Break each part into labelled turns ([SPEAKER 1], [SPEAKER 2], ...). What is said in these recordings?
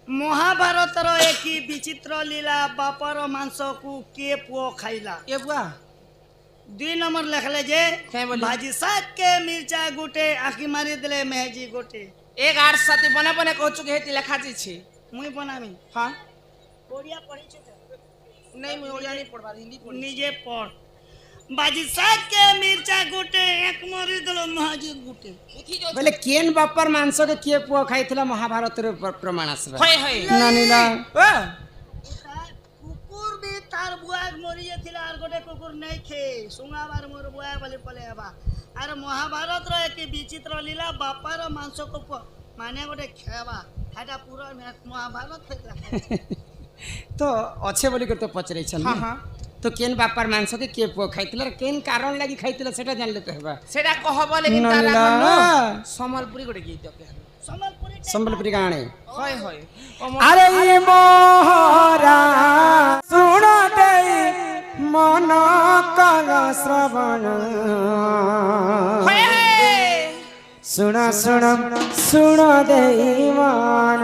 [SPEAKER 1] ମହାଭାରତର ଏକି ବିଚିତ୍ର ଲୀଳା ବାପର ମାଂସକୁ କିଏ ପୁଅ ଖାଇଲା
[SPEAKER 2] ये बुआ
[SPEAKER 1] 2 ନମ୍ବର ଲେଖଲେ ଯେ
[SPEAKER 2] କାଇଁ ବୋଲି?
[SPEAKER 1] ଭାଜି ଶାଗ କେ ମିର୍ଚା ଗୋଟେ ଆଖି ମାରି ଦେଲେ ମେହେଜି ଗୋଟେ
[SPEAKER 2] एक आठ साथी बने बने कहचु के हेती लेखा छी
[SPEAKER 1] ମୁଇଁ ବନାମି
[SPEAKER 2] हां
[SPEAKER 1] ଓଡ଼ିଆ ପଢିଛୁ ତ
[SPEAKER 2] नहीं मैं ओडिया नहीं पढ़बा हिंदी पढ़
[SPEAKER 1] ନିଜେ ପଢ ଭାଜି ଶାଗ କେ ମିର୍ଚା ଗୋଟେ ଏକ ମାରି ଦେଲେ ମେହେଜି ଗୋଟେ
[SPEAKER 3] बोले केन बापर मांस के किए पुआ खाइथिला महाभारत रे प्रमाण आसबा
[SPEAKER 2] होय होय
[SPEAKER 3] नानीला
[SPEAKER 2] ओ
[SPEAKER 1] কুকুর বি তার বুয়াক মরি যাইছিল আর গোটে কুকুর নাই খে সুঙাবার মোর বুয়া বলি পলে হেবা আর মহাভারত র এক বিচিত্র লীলা বাপার মাংস কো মানে গোটে খেবা হাটা পুরো মহাভারত থেকলা
[SPEAKER 3] तो अच्छे बोली कर तो पचरै छन
[SPEAKER 2] हां हां
[SPEAKER 3] तो केन बापर मांस के किए पुआ खाइथिला केन कारण लागि खाइथिला सेटा जानले तो हेबा
[SPEAKER 2] सेटा कहबो लेकिन तारा
[SPEAKER 3] नलिला।
[SPEAKER 2] गनो समलपुरी गोटे गीत के
[SPEAKER 1] সম্বলপুরি
[SPEAKER 3] संबलपुरी गाणे
[SPEAKER 2] होय होय
[SPEAKER 3] अरे ये मोहरा सुन दे मन कर श्रवण
[SPEAKER 2] होय
[SPEAKER 3] सुन सुन सुन दे मन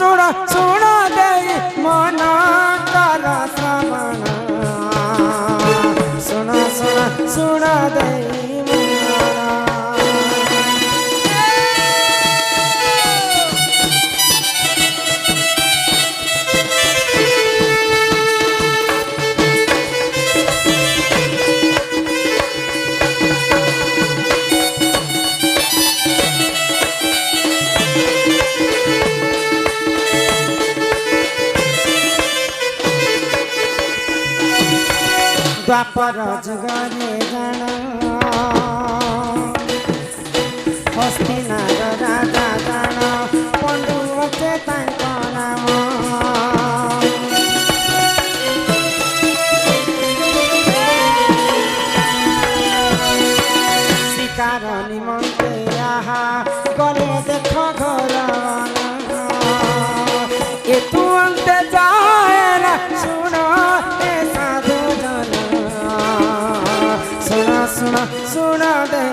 [SPEAKER 3] सुन सुन दे मन कर श्रवण सुन सुन सुन दे द्वापर जुगरे जान हस्तिनार राजा जान पंडु अचे तांक नाम शिकार निमंते आहा गले देख घर ए तू अंते जाए ना सुनो ए साधु जन सुना सुना सुना दे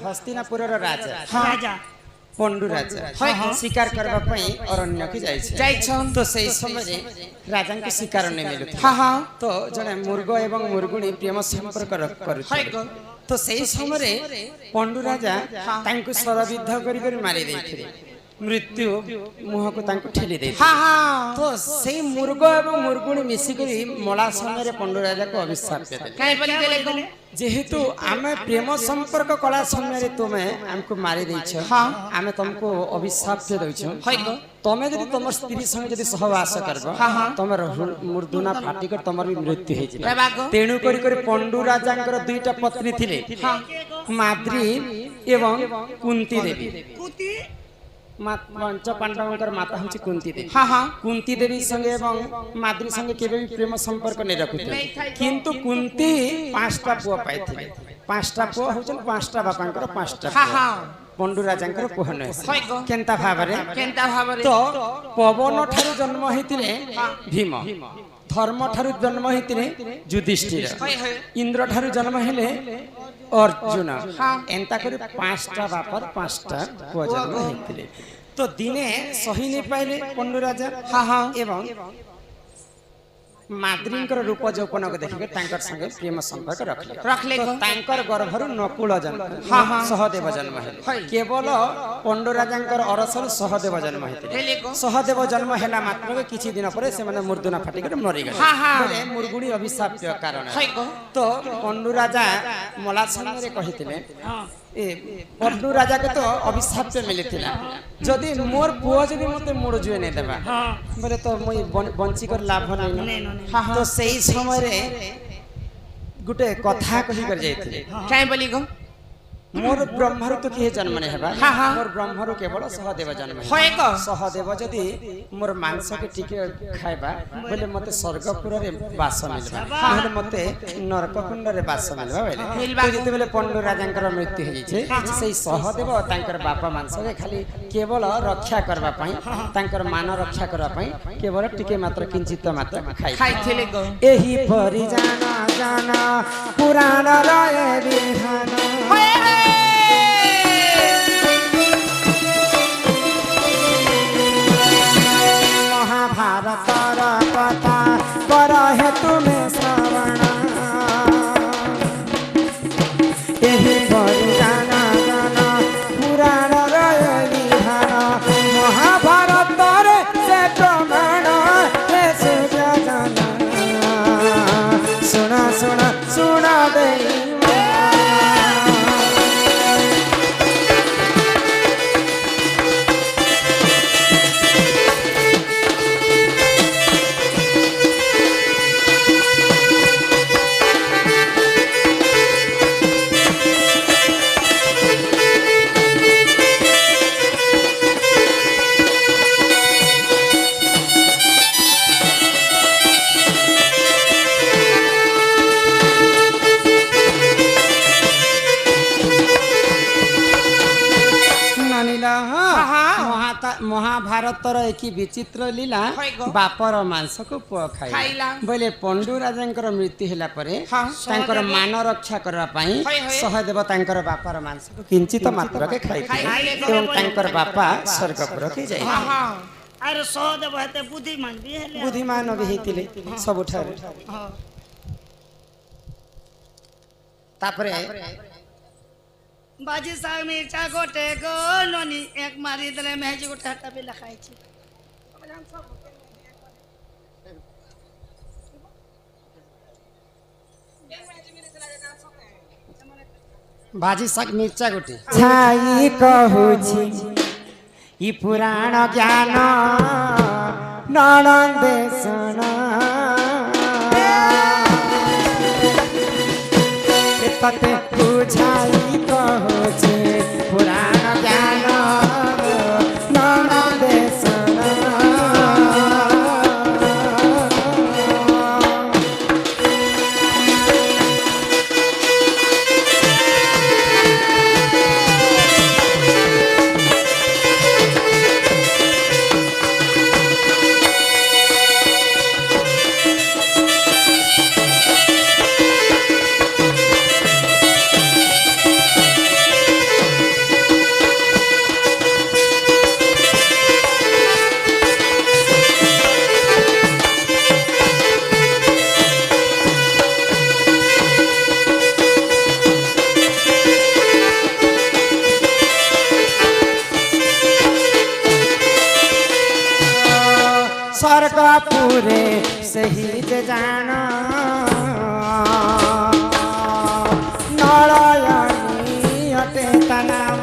[SPEAKER 3] हस्तिनापुर राजा
[SPEAKER 1] রাজা
[SPEAKER 3] पंडु राजा शिकार करबा पई अरण्य के जाय छन तो सही समय राजा के शिकार नै मिलु
[SPEAKER 2] हां हां
[SPEAKER 3] तो जने मुर्ग एवं मुर्गुणी प्रेम संपर्क करू तो सही समय पंडु राजा तांको सरविद्ध करी मारी देथिले मृत्यु मुह को तांको ठेली दे
[SPEAKER 2] हां हां
[SPEAKER 3] तो सही मुर्ग एवं मुर्गुणी मिसी करी मला समय पंडु राजा को अभिशाप दे
[SPEAKER 2] काई बलि देले
[SPEAKER 3] जेहेतु आमे प्रेम संपर्क कला समय तुमे हमको मारी देछ
[SPEAKER 2] हां
[SPEAKER 3] आमे तुमको अभिशाप दे देछ
[SPEAKER 2] होय गो
[SPEAKER 3] तमे जदि तमर स्त्री संग जदि सहवास करबो
[SPEAKER 2] हां हां
[SPEAKER 3] तमर मुर्दुना फाटी कर तमर भी मृत्यु हे जिबा
[SPEAKER 2] बागो
[SPEAKER 3] तेणु करी पंडु राजांकर दुईटा पत्नी थिले माद्री एवं कुंती देवी
[SPEAKER 1] কুতি
[SPEAKER 3] पंच पांडवंकर माता होची कुंती देवी
[SPEAKER 2] हां हां
[SPEAKER 3] कुंती देवी संगे एवं माद्री संगे केबे भी प्रेम संपर्क नै रखुते किंतु कुंती पांचटा पुआ पाइथिले पांचटा पुआ होचन पांचटा बापांकर पांचटा
[SPEAKER 2] हां हां
[SPEAKER 3] पंडु राजांकर पुआ नै
[SPEAKER 2] होय गो
[SPEAKER 3] केनता भाबरे तो पवन ठारू जन्म हेतिले भीम धर्म ठारू जन्म हेतिले युधिष्ठिर इंद्र ठारू जन्म हेले अर्जुन एंता करी पांचटा बापर पांचटा पुआ जन्म हेतिले तो दिने सही नहीं पाइले पंडु राजा
[SPEAKER 2] हां हां
[SPEAKER 3] एवं माद्रींकर रूप जौपन को देखिके तांकर संगे प्रेम संपर्क रखले तो तांकर गर्भरु नकुल जन्म सहदेव जन्म हेले केवल पंडु राजांकर अरसर सहदेव जन्म हेले सहदेव जन्म हेला मात्र किछि दिन परे से माने मुर्दुना फाटी के मरि गले बोले मुर्गुणी अभिशाप कारण तो पंडु राजा मला संगे कहिथिले ए पड्डू राजा के तो अभिशाप पे मिलिथिला जदि मोर पुआ जदि मते मोड़ जुए नै देबा बोले तो मुई बंची कर लाभ नै न तो सही समय रे गुटे कथा कहि कर जाइथिले
[SPEAKER 2] काई बोली गो
[SPEAKER 3] मोर ब्रह्मरु तो किए जन्म नै हेबा मोर ब्रह्मरु केवल सहदेव जन्म
[SPEAKER 2] होय को
[SPEAKER 3] सहदेव जदि मोर मांस के टिके खाइबा बोले मते स्वर्गपुर रे वास मिलबा बोले मते नरक कुंड रे वास मिलबा बोले तो जते बोले पंडु राजांकर मृत्यु हे छै सेही सहदेव तांकर बापा मांस के खाली केवल रक्षा करबा पई तांकर मान रक्षा करबा पई केवल टिके मात्र किंचित मात्र
[SPEAKER 2] खाइथिले गो
[SPEAKER 3] एही परि जाना जाना पुराण रहे विधान महाभारतर कथा कर हे तुम्हें श्रवण एही परि जाना जाना पुराण रहे विधान महाभारतर से प्रमाण हे सुजन सुना सुना सुना दे महाभारतर एक विचित्र लीला बापर मांस को पुआ खाइला बोले पंडु राजांकर मृत्यु होला परे तांकर मान रक्षा करबा पई सहदेव तांकर बापर मांस को किंचित मात्र के खाइ एवं तांकर बापा स्वर्गपुर के जाय
[SPEAKER 1] अरे सहदेव हते बुद्धिमान भी हेले
[SPEAKER 3] बुद्धिमान भी हेतिले सब ठारे तापरे
[SPEAKER 1] बाजी साग मिर्चा गोटे गो ननी एक मारी दले मेहजी गोटे हटा भी लखाई छी
[SPEAKER 3] भाजी साग मिर्चा गोटे छाई कहू छी ई पुराण ज्ञान ननंदे सुना तते बुझाई कहू छी पुराण ज्ञान ननंदे सुना स्वर्गपुरे सही जे जान नरयनी हटे तनाम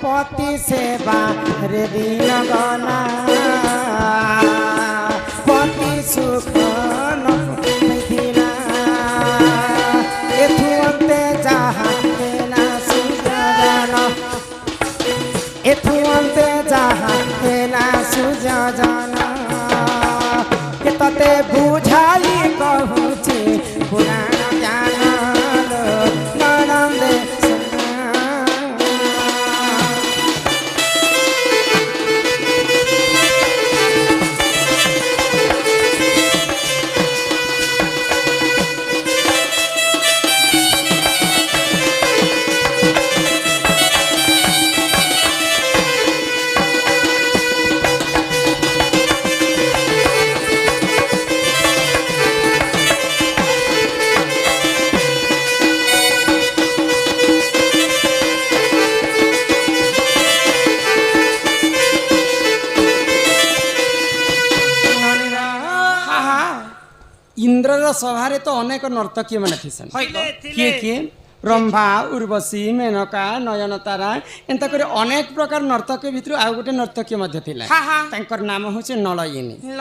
[SPEAKER 3] पति सेवा रे दिन गला पति सुख न मिथिला एथुअंते जहाँ केला सुजन एथुअंते जहाँ केला सुजन के तते बुझाई कहूची पुराण ज्ञान ननंदे सुना ସଭାରେ ତ ଅନେକ ନର୍ତ୍ତକୀ ମାନେ ଥିସନ୍
[SPEAKER 2] ହଇ ଗୋ
[SPEAKER 3] କିଏ କିଏ ରମ୍ଭା ଉର୍ବଶୀ ମେନକା ନୟନତାରା ଏନ୍ତା କରି ଅନେକ ପ୍ରକାର ନର୍ତ୍ତକୀ ଭିତରୁ ଆଉ ଗୋଟେ ନର୍ତ୍ତକୀ ମଧ୍ୟ ଥିଲା
[SPEAKER 2] ହଁ ହଁ
[SPEAKER 3] ତାଙ୍କର ନାମ ହେଉଛି ନଳୟିନୀ
[SPEAKER 2] ଲ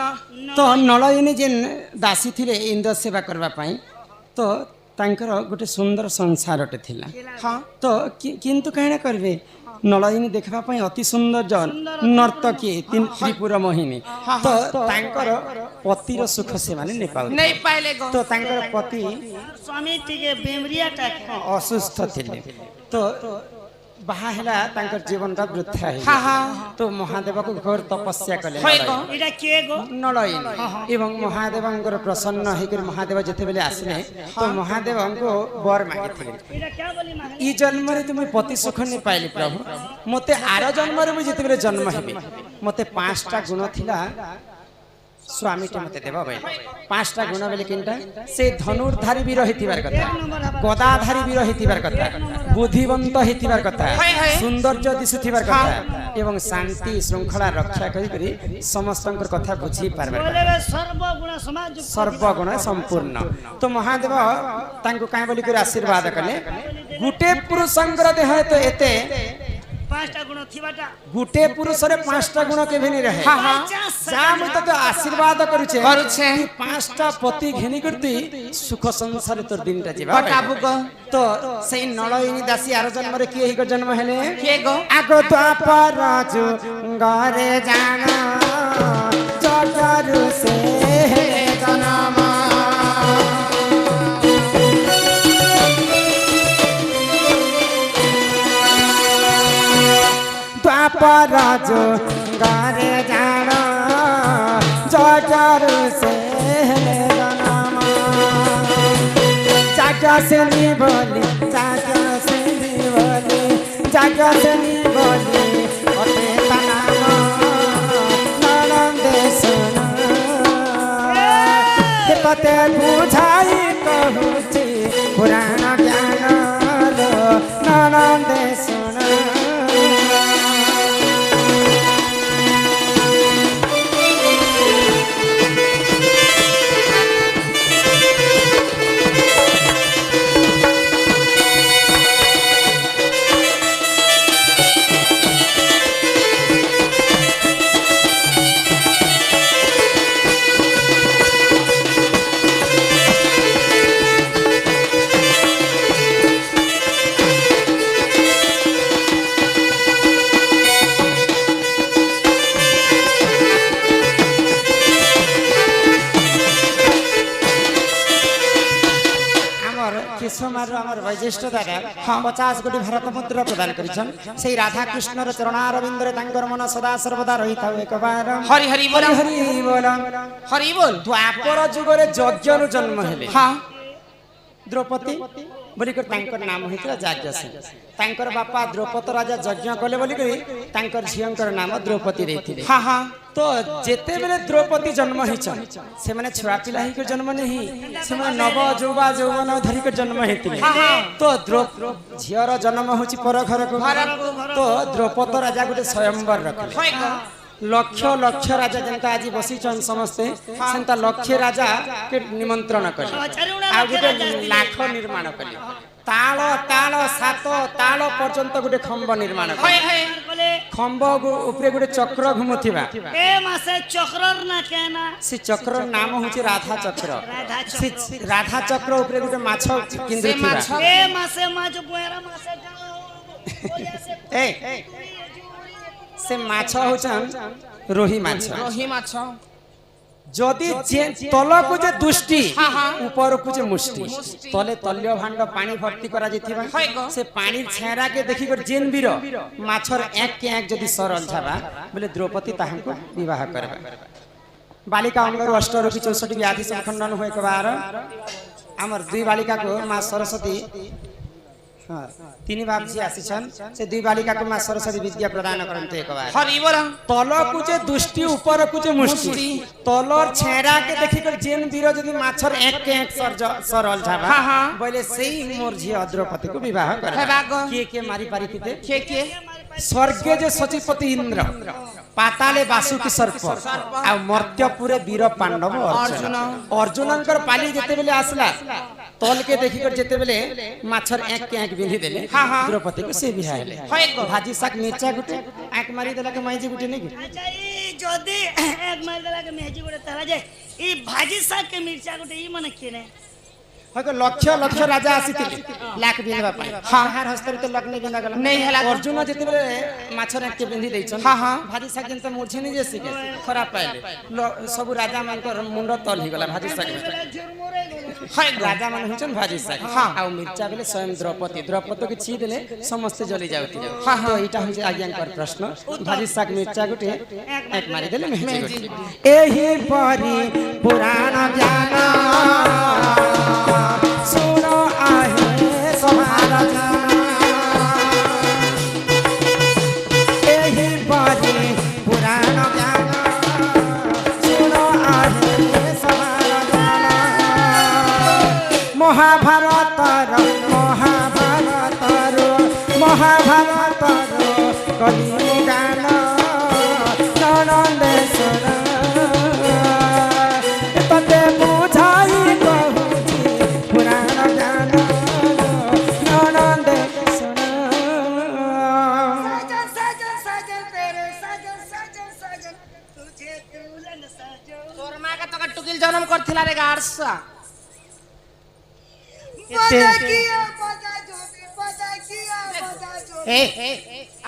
[SPEAKER 3] ତ ନଳୟିନୀ ଯେନ୍ ଦାସୀ ଥିଲେ ଇନ୍ଦ୍ର ସେବା କରିବା ପାଇଁ ତ ତାଙ୍କର ଗୋଟେ ସୁନ୍ଦର ସଂସାରଟେ ଥିଲା
[SPEAKER 2] ହଁ
[SPEAKER 3] ତ କିନ୍ତୁ କାହିଁନା କରିବେ ନଳୟିନୀ ଦେଖିବା ପାଇଁ ଅତି ସୁନ୍ଦର ନର୍ତ୍ତକୀ ତ୍ରିପୁର ମୋହିନୀ ତ ତାଙ୍କର ପତିର ସୁଖ ସେମାନେ ନେଇପାରୁ
[SPEAKER 2] ନେଇ ପାଇଲେ ଗୋ
[SPEAKER 3] ତ ତାଙ୍କର ପତି
[SPEAKER 1] ସ୍ୱାମୀ ଟିକେ ବେମରିଆ ଟାକେ
[SPEAKER 3] ଅସୁସ୍ଥ ଥିଲେ ତ ବାହା ହେଲା ତାଙ୍କର ଜୀବନଟା ବୃଥା
[SPEAKER 2] ହଁ
[SPEAKER 3] ହେଇଗଲା
[SPEAKER 2] ହଁ
[SPEAKER 3] ତ ମହାଦେବକୁ ଘୋର ତପସ୍ୟା କଲେ
[SPEAKER 2] ହଇ ଗୋ
[SPEAKER 1] ଏଇଟା କିଏ ଗୋ
[SPEAKER 3] ନଳୟିନୀ ଏବଂ ମହାଦେବଙ୍କର ପ୍ରସନ୍ନ ହେଇକରି ମହାଦେବ ଯେତେବେଳେ ଆସିଲେ ତ ମହାଦେବଙ୍କୁ ବର ମାଗିଥିଲେ
[SPEAKER 1] ଏଇଟା କ୍ୟା ବୋଲି ମାନେ
[SPEAKER 3] ଇ ଜନ୍ମରେ ତୁମେ ପତି ସୁଖ ନେଇ ପାଇଲି ପ୍ରଭୁ ମତେ ଆର ଜନ୍ମରେ ମୁଁ ଯେତେବେଳେ ଜନ୍ମ ହେବି ମତେ 5ଟା ଗୁଣ ଥିଲା ସ୍ୱାମୀଟେ ମତେ ଦେବ ବୋଇଲେ 5ଟା ଗୁଣ ବୋଲେ କେନ୍ଟା ସେ ଧନୁର୍ଧାରୀ ବି ରହିଥିବାର କଥା ଗଦାଧାରୀ ବି ରହିଥିବାର କଥା ବୁଦ୍ଧିବନ୍ତ ହେଇଥିବାର କଥା ସୌନ୍ଦର୍ଯ୍ୟ ଦିଶୁଥିବାର କଥା ଏବଂ ଶାନ୍ତି ଶୃଙ୍ଖଳା ରକ୍ଷା କରି ସମସ୍ତଙ୍କର କଥା ବୁଝି ପାରବାର କଥା
[SPEAKER 1] ବୋଲେ ସର୍ବଗୁଣ ସମାଜ
[SPEAKER 3] ସର୍ବଗୁଣ ସମ୍ପୂର୍ଣ୍ଣ ତ ମହାଦେବ ତାଙ୍କୁ କାହିଁ ବୋଲିକରି ଆଶୀର୍ବାଦ କଲେ ଗୁଟେ ପୁରୁଷଙ୍କର ଦେହ ତ ଏତେ
[SPEAKER 1] 5ଟା ଗୁଣ ଥିବାଟା
[SPEAKER 3] ଗୁଟେ ପୁରୁଷରେ 5ଟା ଗୁଣ କେବେ ନି ରହେ
[SPEAKER 2] ହଁ ହଁ
[SPEAKER 3] ଯା ମୁଁ ତତେ ଆଶୀର୍ବାଦ କରୁଛେ
[SPEAKER 2] କରୁଛେ।
[SPEAKER 3] 5ଟା ପତି ଘେନି କରି ସୁଖ ସଂସାରେ তোর দিনটা ଯିବା
[SPEAKER 2] ହଟାବୁ ଗୋ
[SPEAKER 3] ତ ସେଇ ନଳୟିନୀ ଦାସୀ ଆର ଜନ୍ମରେ କିଏ ହେଇକ ଜନ୍ମ ହେଲେ
[SPEAKER 2] କିଏ ଗୋ
[SPEAKER 3] ଆଗ ଦ୍ୱାପର ଘରେ ଜାଣ ଜଗରୁ ସେ ଜନମ ଦ୍ୱାପର ଘରେ ଜାଣ ଜଗରୁ ସେ ଜନମ জাগসেনি বলি জাগসেনি বলি জাগসেনি বলি ওতে তানাম ননন্দে সোনা তোতে বুঝাই কহুছি পুরাণ জ্ঞান লো ননন্দে সোনা বৈশিষ্ট্য দ্বারা 50 কোটি ভারত মুদ্রা প্রদান করেছেন সেই রাধা কৃষ্ণর চরণারবিন্দরে তাঙ্কর মন সদা সর্বদা রহিথাও একবার
[SPEAKER 2] হরি হরি বল
[SPEAKER 3] হরি বল
[SPEAKER 2] হরি বল
[SPEAKER 3] দ্বাপর যুগরে যজ্ঞর জন্ম হেলে
[SPEAKER 2] হ্যাঁ
[SPEAKER 3] দ্রৌপদী বলিকরি তাঙ্কর নাম হইছিল যাজ্ঞসেন তাঙ্কর বাপা দ্রৌপদ রাজা যজ্ঞ কলে বলিকরি তাঙ্কর ঝিয়ঙ্কর নাম দ্রৌপদী ଦେଇଥିଲେ
[SPEAKER 2] হ্যাঁ হ্যাঁ
[SPEAKER 3] তো যেতেবেলে দ্রৌপদী জন্ম হইছন সেমানে ছুয়া পিলা হইকে জন্ম নেহি সেমানে নব যৌবন ধরিকে জন্ম হইতিলে তো ঝিয়র জন্ম হচ্ছে পর ঘরକୁ তো দ্রৌপদ রাজা গোটে স্বয়ম্বর রখিলে
[SPEAKER 2] হই গো
[SPEAKER 3] লক্ষ লক্ষ রাজা যেটা আজ বসিছন সমস্তে সেটা লক্ষ রাজা কে নিমন্ত্রণ কলে আর গোটে লাখ নির্মাণ কলে তাল তাল সাত তাল পর্যন্ত গোটে খম্ব নির্মাণ
[SPEAKER 2] হই
[SPEAKER 3] কলে
[SPEAKER 2] হই
[SPEAKER 3] খম্ব উপরে গোটে চক্র ঘুমুথিবা
[SPEAKER 1] এ মাসে চক্রর না কেনা
[SPEAKER 3] সে চক্রর নাম হচ্ছে রাধা চক্র
[SPEAKER 1] রাধা
[SPEAKER 3] সে
[SPEAKER 1] চক্র
[SPEAKER 3] রাধা চক্র উপরে গোটে মাছ কিন্দ্রিথিবা
[SPEAKER 2] মাছ
[SPEAKER 1] এ মাসে মাছ বুয়ারা মাসে
[SPEAKER 3] সে মাছ হচ্ছন রোহি মাছ
[SPEAKER 2] রহি মাছ
[SPEAKER 3] যদি যে তলকু যে দুষ্টি
[SPEAKER 2] হ্যাঁ, হ্যাঁ।
[SPEAKER 3] উপরকু যে মুষ্টি তলে তল্য ভাণ্ড পানি ভর্তি করা যাইতিবা
[SPEAKER 2] হয় গো।
[SPEAKER 3] সে পানির ছেঁড়াকে দেখি করে জেন বীর মাছর এক কে এক যদি সরল যাবা বলে দ্রৌপদী তাহাকে বিবাহ করবা বালিকা অঙ্গর অষ্টরূপী 64 ব্যাধি সংখণ্ডন হয়ে কবার আমার দুই বালিকাকে মা সরস্বতী তিনি বাপজি আসিছন সে দুই বালিকাকে মা সরস্বতী বিদ্যা প্রদান করতে একবার
[SPEAKER 2] হরি বল
[SPEAKER 3] তলকু যে দুষ্টি উপরকু যে মুষ্টি তলর ছেঁড়াকে দেখি করে জেন বীর যদি মাছর এক কে এক সরল যাবা
[SPEAKER 2] হ্যাঁ, হ্যাঁ।
[SPEAKER 3] বলে সেই মোর ঝিও দ্রৌপদীকে বিবাহ করে
[SPEAKER 2] হেবা গো।
[SPEAKER 3] কে কে মারি পারিতে
[SPEAKER 2] কে কে
[SPEAKER 3] স্বর্গে যে সচিপতি ইন্দ্র পাতালে বাসুকি সর্প আর মর্ত্যপুরে বীর পাণ্ডব অর্জুন অর্জুনঙ্কর পালি যেতেবেলে আসলা তলকে দেখিকর যেতেবেলে মাছর এক বিঁধি দেলে দ্রৌপদীকে সে বিহা হেলে ভাজি শাক মির্চা গুটে এক মারি দেলাকে মাইজি গুটে নেকি
[SPEAKER 1] আচ্ছা এই যদি এক মাইল দেলাকে মেজি করে তারা যায় এই ভাজি শাক কে মির্চা গুটে ই মানে কেনে
[SPEAKER 3] হয়তো লক্ষ লক্ষ রাজা আসিଥିଲେ লাখ বিঁধবা পাই কাহার হস্ତରେ তো লগ্নে বিঁধা গলা
[SPEAKER 2] নেই হেলা
[SPEAKER 3] অর্জুন যেতেবেলে মাছর এক বিঁধি ଦେଇଛନ୍ ভাজি শাক যেন মুঝে নিজে শিখে খরাপ পাইলে সবু রাজা মানকর মুন্ড তল হিগলা ভাজি শাক
[SPEAKER 1] ঝুরমুরে গেল
[SPEAKER 3] রাজা মানে হচ্ছেন ভাজি শাক আর মির্চা বেলে স্বয়ং দ্রৌপদীকে ছি দেলে সমস্তে জ্বলি যাউଥିଲେ তো এইটা হচ্ছে আজ্ঞাঙ্কর প্রশ্ন ভাজি শাক মির্চা গুটে এক মারি দেলে মেহেজি গুটে এহি পরি পুরাণ জ্ঞান सुनो आहे समारा एही बारी पुराण ज्ञान सुनो आहे समारा महाभारतर कली गान ननंदेश्वर तते बुझाई कहूची पुराण ज्ञान ननंदेश्वर
[SPEAKER 1] साजन साजन तेरे साजन तुझे दुल्हन साजो
[SPEAKER 2] তোর মা কা তোকে টুকিল জন্ম করছিলা রে গাড়সা
[SPEAKER 1] बजा किया बजा जो
[SPEAKER 2] এ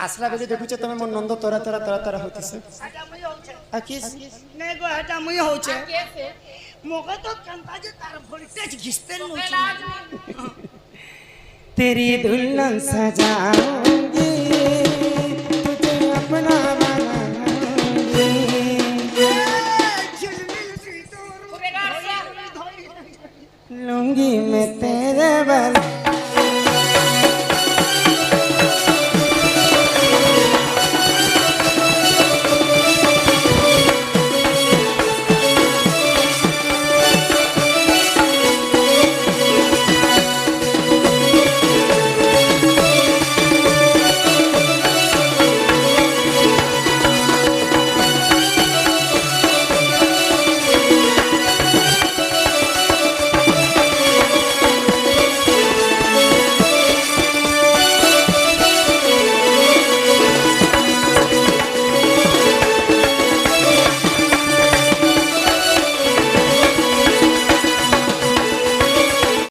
[SPEAKER 3] আসলা বেলে দেখুছে তুমি মন নন্দ তোরা তোরা তোরা তোরা হইতেছে
[SPEAKER 1] हटा मुई होछे
[SPEAKER 3] आ किस
[SPEAKER 1] नहीं गो हटा मुई होछे मोके तो कंता जे तार वोल्टेज घिसते न
[SPEAKER 3] तेरी दुल्हन सजाऊंगा